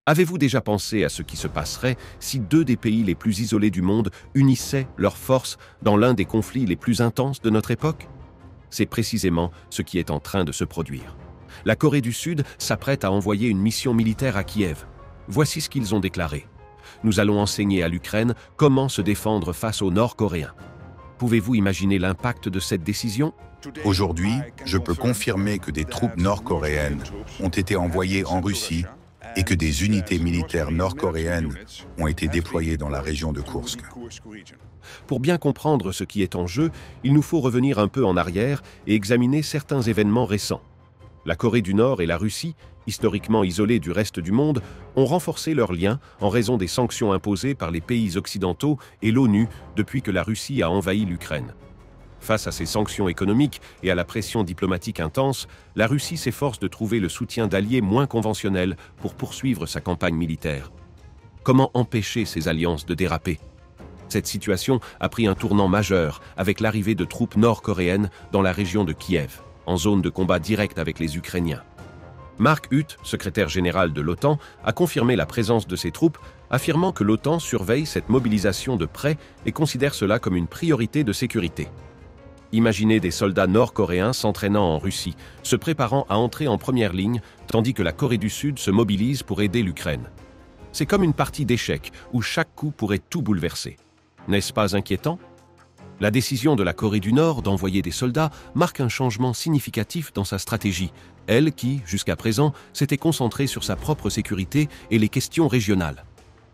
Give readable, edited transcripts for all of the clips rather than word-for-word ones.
Avez-vous déjà pensé à ce qui se passerait si deux des pays les plus isolés du monde unissaient leurs forces dans l'un des conflits les plus intenses de notre époque? C'est précisément ce qui est en train de se produire. La Corée du Sud s'apprête à envoyer une mission militaire à Kiev. Voici ce qu'ils ont déclaré. Nous allons enseigner à l'Ukraine comment se défendre face aux Nord-Coréens. Pouvez-vous imaginer l'impact de cette décision? Aujourd'hui, je peux confirmer que des troupes nord-coréennes ont été envoyées en Russie et que des unités militaires nord-coréennes ont été déployées dans la région de Koursk. Pour bien comprendre ce qui est en jeu, il nous faut revenir un peu en arrière et examiner certains événements récents. La Corée du Nord et la Russie, historiquement isolées du reste du monde, ont renforcé leurs liens en raison des sanctions imposées par les pays occidentaux et l'ONU depuis que la Russie a envahi l'Ukraine. Face à ces sanctions économiques et à la pression diplomatique intense, la Russie s'efforce de trouver le soutien d'alliés moins conventionnels pour poursuivre sa campagne militaire. Comment empêcher ces alliances de déraper? Cette situation a pris un tournant majeur avec l'arrivée de troupes nord-coréennes dans la région de Kiev, en zone de combat direct avec les Ukrainiens. Mark Rutte, secrétaire général de l'OTAN, a confirmé la présence de ces troupes, affirmant que l'OTAN surveille cette mobilisation de près et considère cela comme une priorité de sécurité. Imaginez des soldats nord-coréens s'entraînant en Russie, se préparant à entrer en première ligne, tandis que la Corée du Sud se mobilise pour aider l'Ukraine. C'est comme une partie d'échecs où chaque coup pourrait tout bouleverser. N'est-ce pas inquiétant? La décision de la Corée du Nord d'envoyer des soldats marque un changement significatif dans sa stratégie, elle qui, jusqu'à présent, s'était concentrée sur sa propre sécurité et les questions régionales.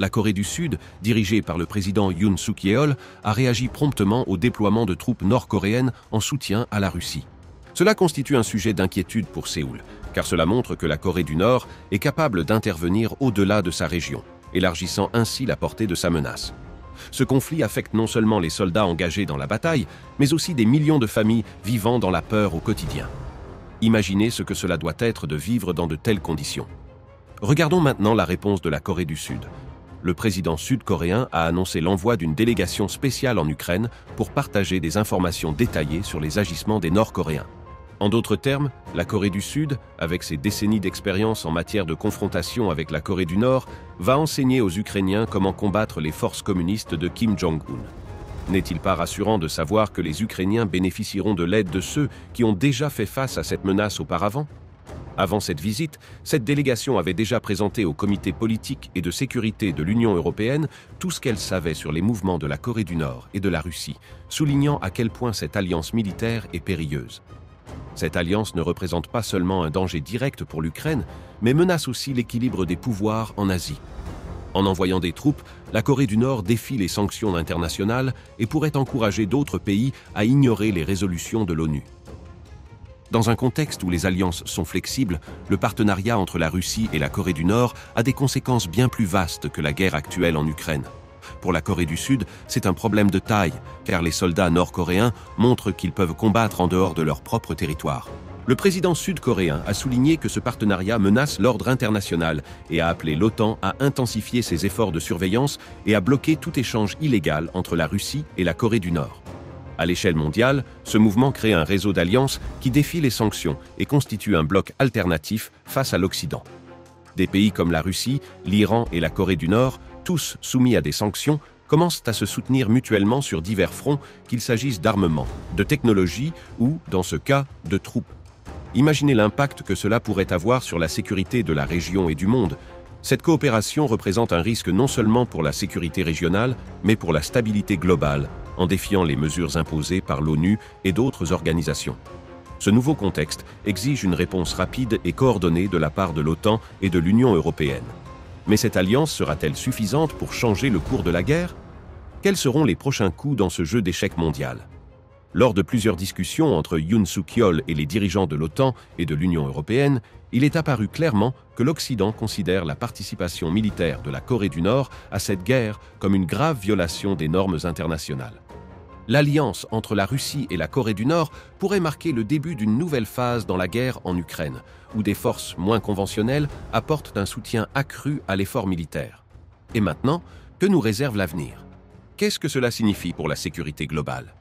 La Corée du Sud, dirigée par le président Yoon Suk-yeol, a réagi promptement au déploiement de troupes nord-coréennes en soutien à la Russie. Cela constitue un sujet d'inquiétude pour Séoul, car cela montre que la Corée du Nord est capable d'intervenir au-delà de sa région, élargissant ainsi la portée de sa menace. Ce conflit affecte non seulement les soldats engagés dans la bataille, mais aussi des millions de familles vivant dans la peur au quotidien. Imaginez ce que cela doit être de vivre dans de telles conditions. Regardons maintenant la réponse de la Corée du Sud. Le président sud-coréen a annoncé l'envoi d'une délégation spéciale en Ukraine pour partager des informations détaillées sur les agissements des Nord-Coréens. En d'autres termes, la Corée du Sud, avec ses décennies d'expérience en matière de confrontation avec la Corée du Nord, va enseigner aux Ukrainiens comment combattre les forces communistes de Kim Jong-un. N'est-il pas rassurant de savoir que les Ukrainiens bénéficieront de l'aide de ceux qui ont déjà fait face à cette menace auparavant? Avant cette visite, cette délégation avait déjà présenté au comité politique et de sécurité de l'Union européenne tout ce qu'elle savait sur les mouvements de la Corée du Nord et de la Russie, soulignant à quel point cette alliance militaire est périlleuse. Cette alliance ne représente pas seulement un danger direct pour l'Ukraine, mais menace aussi l'équilibre des pouvoirs en Asie. En envoyant des troupes, la Corée du Nord défie les sanctions internationales et pourrait encourager d'autres pays à ignorer les résolutions de l'ONU. Dans un contexte où les alliances sont flexibles, le partenariat entre la Russie et la Corée du Nord a des conséquences bien plus vastes que la guerre actuelle en Ukraine. Pour la Corée du Sud, c'est un problème de taille, car les soldats nord-coréens montrent qu'ils peuvent combattre en dehors de leur propre territoire. Le président sud-coréen a souligné que ce partenariat menace l'ordre international et a appelé l'OTAN à intensifier ses efforts de surveillance et à bloquer tout échange illégal entre la Russie et la Corée du Nord. À l'échelle mondiale, ce mouvement crée un réseau d'alliances qui défie les sanctions et constitue un bloc alternatif face à l'Occident. Des pays comme la Russie, l'Iran et la Corée du Nord, tous soumis à des sanctions, commencent à se soutenir mutuellement sur divers fronts, qu'il s'agisse d'armement, de technologie ou, dans ce cas, de troupes. Imaginez l'impact que cela pourrait avoir sur la sécurité de la région et du monde. Cette coopération représente un risque non seulement pour la sécurité régionale, mais pour la stabilité globale, en défiant les mesures imposées par l'ONU et d'autres organisations. Ce nouveau contexte exige une réponse rapide et coordonnée de la part de l'OTAN et de l'Union européenne. Mais cette alliance sera-t-elle suffisante pour changer le cours de la guerre? Quels seront les prochains coups dans ce jeu d'échecs mondial? Lors de plusieurs discussions entre Yoon Suk-yeol et les dirigeants de l'OTAN et de l'Union européenne, il est apparu clairement que l'Occident considère la participation militaire de la Corée du Nord à cette guerre comme une grave violation des normes internationales. L'alliance entre la Russie et la Corée du Nord pourrait marquer le début d'une nouvelle phase dans la guerre en Ukraine, où des forces moins conventionnelles apportent un soutien accru à l'effort militaire. Et maintenant, que nous réserve l'avenir? Qu'est-ce que cela signifie pour la sécurité globale?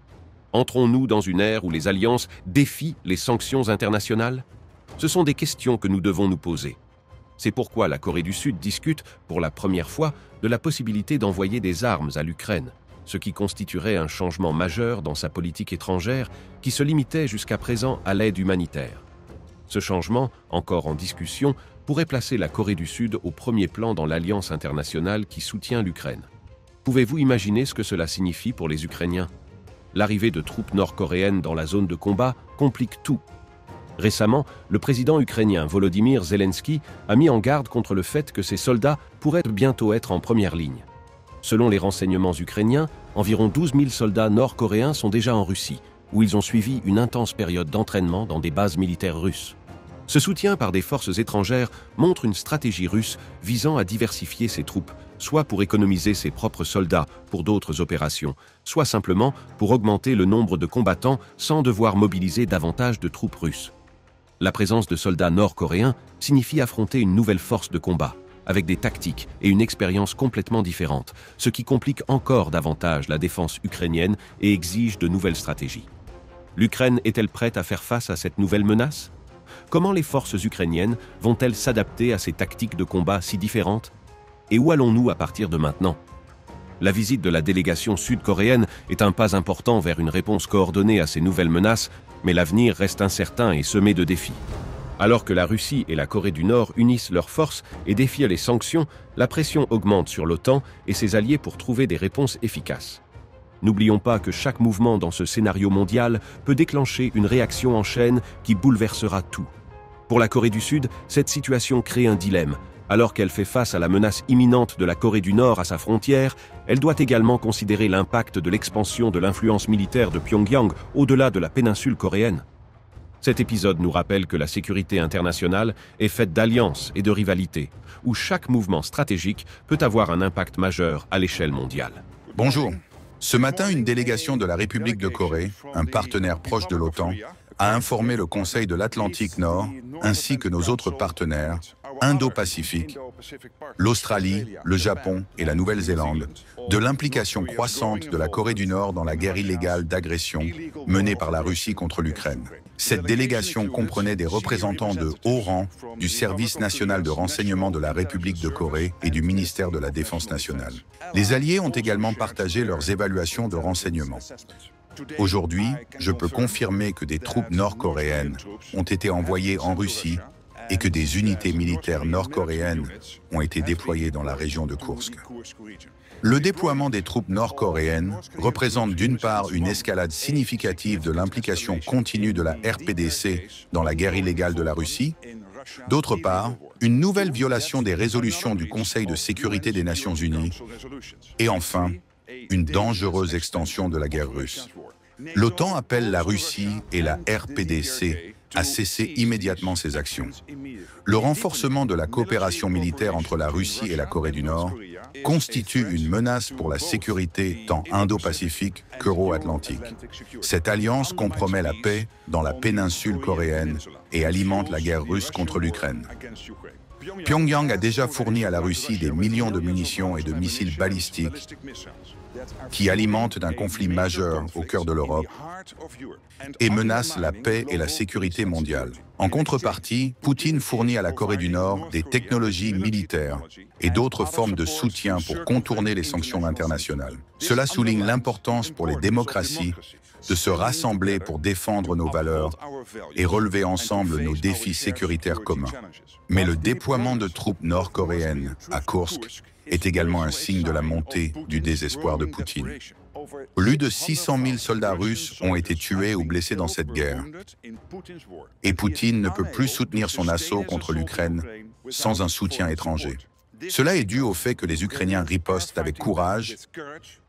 Entrons-nous dans une ère où les alliances défient les sanctions internationales? Ce sont des questions que nous devons nous poser. C'est pourquoi la Corée du Sud discute, pour la première fois, de la possibilité d'envoyer des armes à l'Ukraine, ce qui constituerait un changement majeur dans sa politique étrangère qui se limitait jusqu'à présent à l'aide humanitaire. Ce changement, encore en discussion, pourrait placer la Corée du Sud au premier plan dans l'alliance internationale qui soutient l'Ukraine. Pouvez-vous imaginer ce que cela signifie pour les Ukrainiens? L'arrivée de troupes nord-coréennes dans la zone de combat complique tout. Récemment, le président ukrainien Volodymyr Zelensky a mis en garde contre le fait que ces soldats pourraient bientôt être en première ligne. Selon les renseignements ukrainiens, environ 12 000 soldats nord-coréens sont déjà en Russie, où ils ont suivi une intense période d'entraînement dans des bases militaires russes. Ce soutien par des forces étrangères montre une stratégie russe visant à diversifier ses troupes, soit pour économiser ses propres soldats pour d'autres opérations, soit simplement pour augmenter le nombre de combattants sans devoir mobiliser davantage de troupes russes. La présence de soldats nord-coréens signifie affronter une nouvelle force de combat, avec des tactiques et une expérience complètement différentes, ce qui complique encore davantage la défense ukrainienne et exige de nouvelles stratégies. L'Ukraine est-elle prête à faire face à cette nouvelle menace? Comment les forces ukrainiennes vont-elles s'adapter à ces tactiques de combat si différentes? Et où allons-nous à partir de maintenant? La visite de la délégation sud-coréenne est un pas important vers une réponse coordonnée à ces nouvelles menaces, mais l'avenir reste incertain et semé de défis. Alors que la Russie et la Corée du Nord unissent leurs forces et défient les sanctions, la pression augmente sur l'OTAN et ses alliés pour trouver des réponses efficaces. N'oublions pas que chaque mouvement dans ce scénario mondial peut déclencher une réaction en chaîne qui bouleversera tout. Pour la Corée du Sud, cette situation crée un dilemme. Alors qu'elle fait face à la menace imminente de la Corée du Nord à sa frontière, elle doit également considérer l'impact de l'expansion de l'influence militaire de Pyongyang au-delà de la péninsule coréenne. Cet épisode nous rappelle que la sécurité internationale est faite d'alliances et de rivalités, où chaque mouvement stratégique peut avoir un impact majeur à l'échelle mondiale. Bonjour. Ce matin, une délégation de la République de Corée, un partenaire proche de l'OTAN, a informé le Conseil de l'Atlantique Nord, ainsi que nos autres partenaires, Indo-Pacifique, l'Australie, le Japon et la Nouvelle-Zélande, de l'implication croissante de la Corée du Nord dans la guerre illégale d'agression menée par la Russie contre l'Ukraine. Cette délégation comprenait des représentants de haut rang du Service national de renseignement de la République de Corée et du ministère de la Défense nationale. Les alliés ont également partagé leurs évaluations de renseignement. Aujourd'hui, je peux confirmer que des troupes nord-coréennes ont été envoyées en Russie et que des unités militaires nord-coréennes ont été déployées dans la région de Koursk. Le déploiement des troupes nord-coréennes représente d'une part une escalade significative de l'implication continue de la RPDC dans la guerre illégale de la Russie, d'autre part, une nouvelle violation des résolutions du Conseil de sécurité des Nations Unies, et enfin, une dangereuse extension de la guerre russe. L'OTAN appelle la Russie et la RPDC à cesser immédiatement ces actions. Le renforcement de la coopération militaire entre la Russie et la Corée du Nord constitue une menace pour la sécurité tant indo-pacifique qu'euro-atlantique. Cette alliance compromet la paix dans la péninsule coréenne et alimente la guerre russe contre l'Ukraine. Pyongyang a déjà fourni à la Russie des millions de munitions et de missiles balistiques qui alimentent un conflit majeur au cœur de l'Europe et menacent la paix et la sécurité mondiale. En contrepartie, Poutine fournit à la Corée du Nord des technologies militaires et d'autres formes de soutien pour contourner les sanctions internationales. Cela souligne l'importance pour les démocraties de se rassembler pour défendre nos valeurs et relever ensemble nos défis sécuritaires communs. Mais le déploiement de troupes nord-coréennes à Koursk est également un signe de la montée du désespoir de Poutine. Plus de 600 000 soldats russes ont été tués ou blessés dans cette guerre. Et Poutine ne peut plus soutenir son assaut contre l'Ukraine sans un soutien étranger. Cela est dû au fait que les Ukrainiens ripostent avec courage,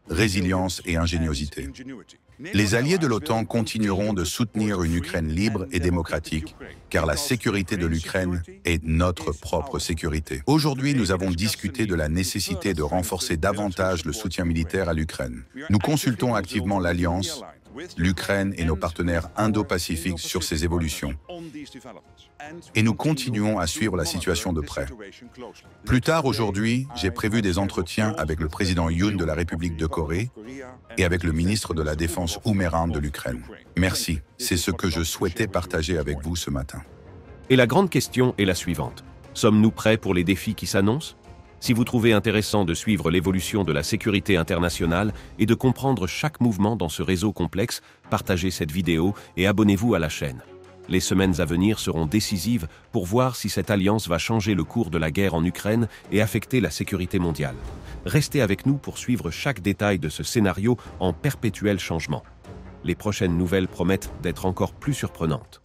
résilience et ingéniosité. Les alliés de l'OTAN continueront de soutenir une Ukraine libre et démocratique, car la sécurité de l'Ukraine est notre propre sécurité. Aujourd'hui, nous avons discuté de la nécessité de renforcer davantage le soutien militaire à l'Ukraine. Nous consultons activement l'Alliance, l'Ukraine et nos partenaires indo-pacifiques sur ces évolutions. Et nous continuons à suivre la situation de près. Plus tard aujourd'hui, j'ai prévu des entretiens avec le président Yoon de la République de Corée et avec le ministre de la Défense Oumerhan de l'Ukraine. Merci, c'est ce que je souhaitais partager avec vous ce matin. Et la grande question est la suivante. Sommes-nous prêts pour les défis qui s'annoncent? Si vous trouvez intéressant de suivre l'évolution de la sécurité internationale et de comprendre chaque mouvement dans ce réseau complexe, partagez cette vidéo et abonnez-vous à la chaîne. Les semaines à venir seront décisives pour voir si cette alliance va changer le cours de la guerre en Ukraine et affecter la sécurité mondiale. Restez avec nous pour suivre chaque détail de ce scénario en perpétuel changement. Les prochaines nouvelles promettent d'être encore plus surprenantes.